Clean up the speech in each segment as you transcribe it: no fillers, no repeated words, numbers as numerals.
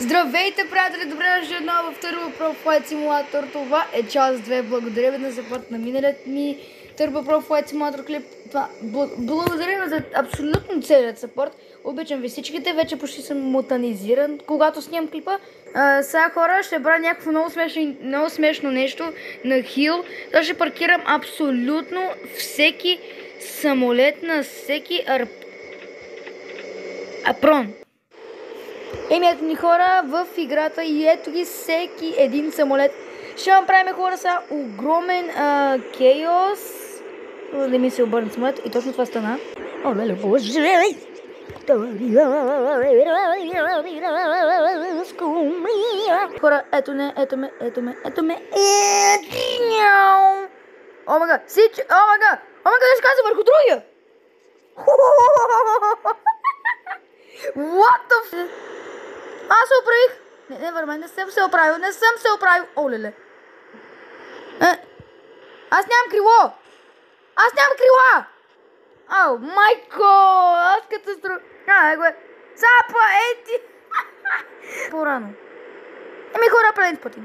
Здравейте, приятели! Добре дошли отново в Turbo Pro Flight Simulator. Това е част 2. Благодаря ви на запад на миналият ми Turbo Pro Flight Simulator клип. Благодаря ви за абсолютно целият съпорт. Обичам ви всичките. Вече почти съм мутанизиран, когато снимам клипа. Сега хора ще правя някакво много смешно нещо на хил. Сега ще паркирам абсолютно всеки самолет на всеки апрон. Ето ни хора в играта и ето ги всеки един самолет. Ще направим хора са огромен кейос. Да ми се обърне самолет и точно това стана. О, леле, боже! Хора, ето ме. Омага, всички, омага, да се казва върху другия. What the f... Аз се оправих. Не съм се оправил. О, леле. Аз нямам крило. Ау, майко. Аз катастрофа. Запа, ети. По-рано. Хора, преден пъти.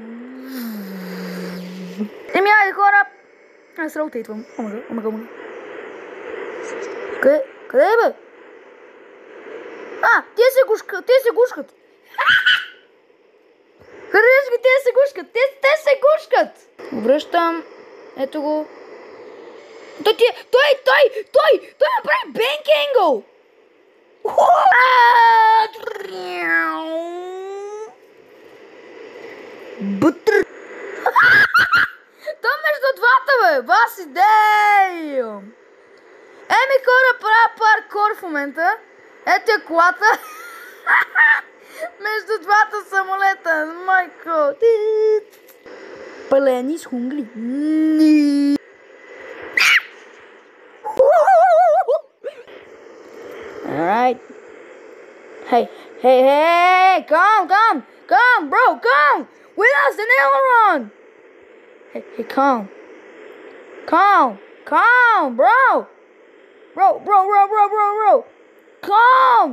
Айде, хора. Аз роутейтвам. Омага. Къде е, бе? Те се гушкат. Хареш ги, те се гушкат. Връщам. Ето го. Той направи бенк енгъл. Бътър. Там между двата, бе. Бас идея. Хора, правя паркор в момента. Ето е колата. Между двата самолета. Майко. Пълен из хунгри. Alright. Hey, come, bro, come. We lost an aileron. Hey, calm, bro. Bro. Calm.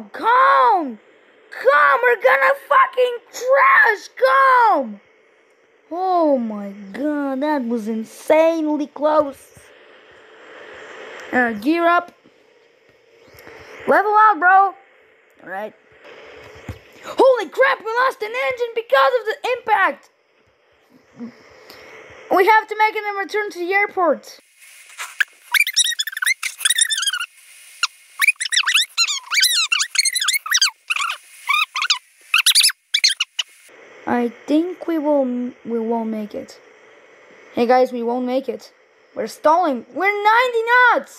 We're gonna fucking crash. Calm. Oh my god, that was insanely close. Gear up. Level out, bro. Alright. Holy crap, we lost an engine because of the impact. We have to make a return to the airport. I think we won't make it. Hey guys, we won't make it. We're stalling. We're 90 knots.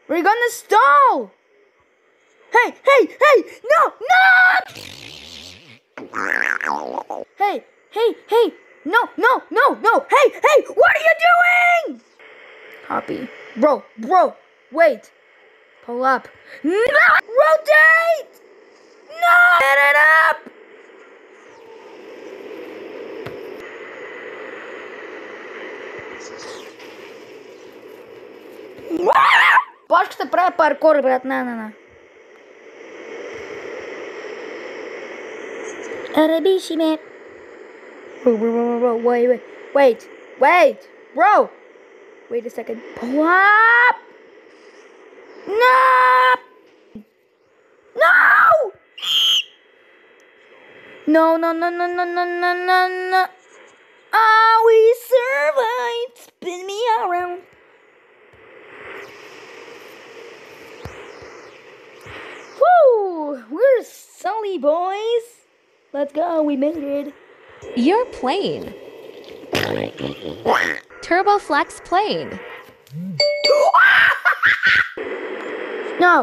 We're gonna stall. Hey, no. Hey, no. Hey, what are you doing? Copy. Bro, wait. Pull up. No! Rotate! No! Get it up! Пак ще правя паркор, брат. На. Арабиши ме. Bro, wait, bro. Wait a second. Pull up. No. We survived. Spin me around. Woo! We're sully, boys. Let's go. We made it. Your plane. TurboFlex plane. No.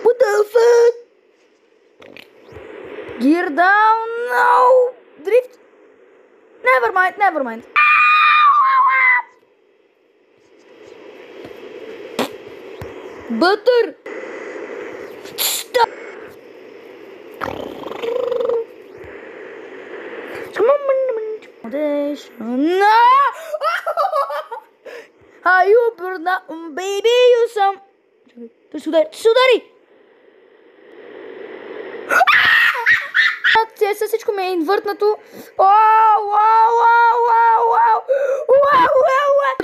What the fuck? Gear down. No. Drift. Never mind. Butter. Stop. No. Are you burn up, baby? You Чакай. Той се удари. Той се удари! Всичко ми е инвъртнато. Вау, вау, вау, вау, вау. Вау, вау, вау.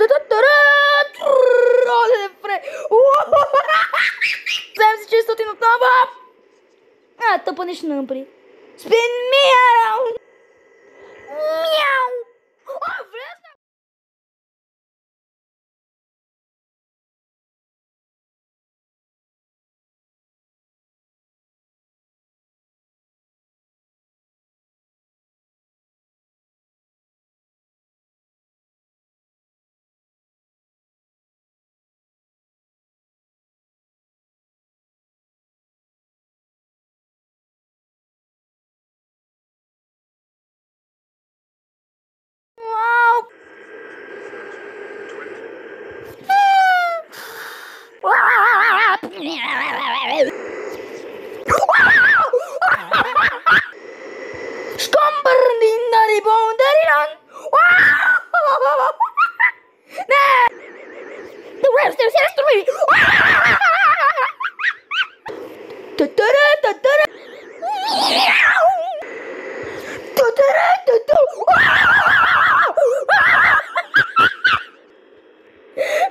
Вземем си 400 отново. Тъпа нищо не направи. Spin me around. Мяу. Влезна. Вау. Stomberninari boundarinon. The rest is history.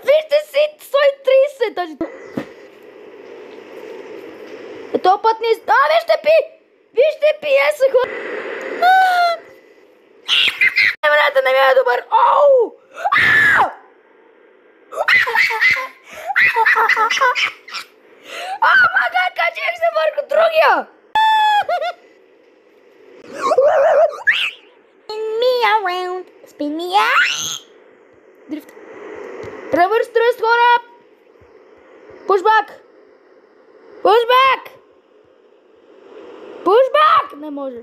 Вижте си 130 тази. То път не... вижте пи! Вижте пи, са хора! Времената не ми е добър! Оу! Мага, качих се върху другия! Spin me around, spin me out! Дрифт. Ревърс тръст, хора! Pushback! Pushback! Pushback! Не може.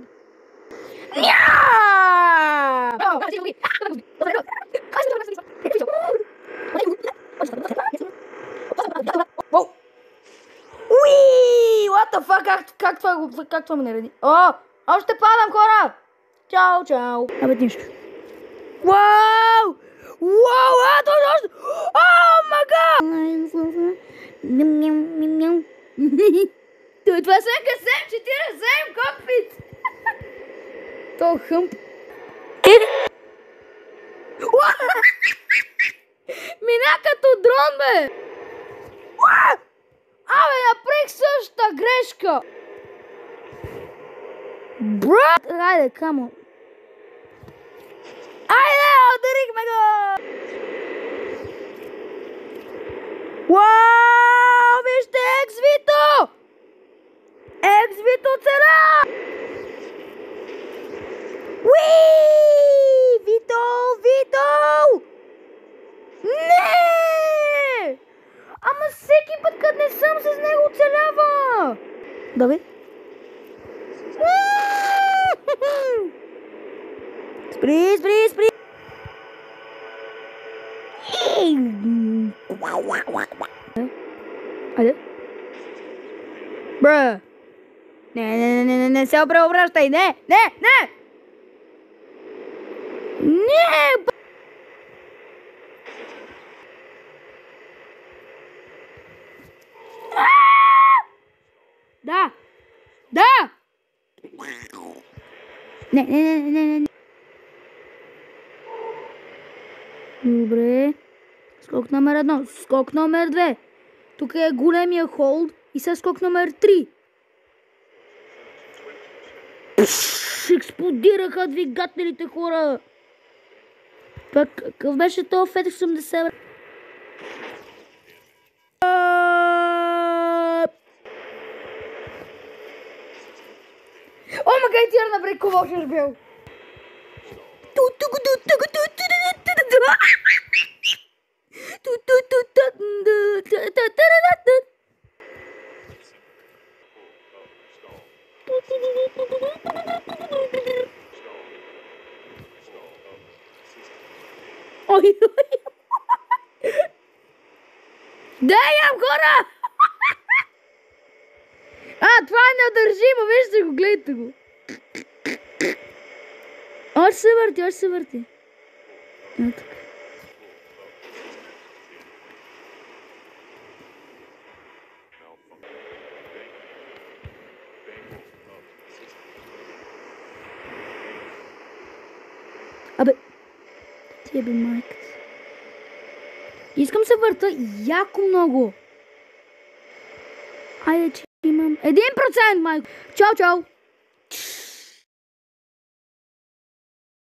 Уи! What the fuck? Как това ме нареди? Още падам, хора! Чао, чао! Абе, нищо. Вау! Вау! Още! О, мага! Това са късем 47 кокпит! То хъмп. Мина като дрон, бе! Абе, направих същата грешка! Брат! Хайде, камо! Айде, ударихме го! Уау! Вижте Екс-Вито! Екс-Вито цена! Уи! Вито! Вито! Не! Ама всеки път, като не съм с него, оцелява! Давай. Спри, спри, спри! Айде. Бра! Не се преобръщай! Не! Да! Не. Добре. Скок номер 1. Скок номер 2. Тук е големия холд и сега скок номер 3. Експлодираха двигателите, хора. Пък какъв беше това FedEx 80? О, мага и тира на брекова бил. Ой. Дай хора! Това е неудържимо, вижте го, гледайте го. Още се върти. Еби майката. Искам се върта яко много. Айде, че имам 1%, майко. Чао, чао.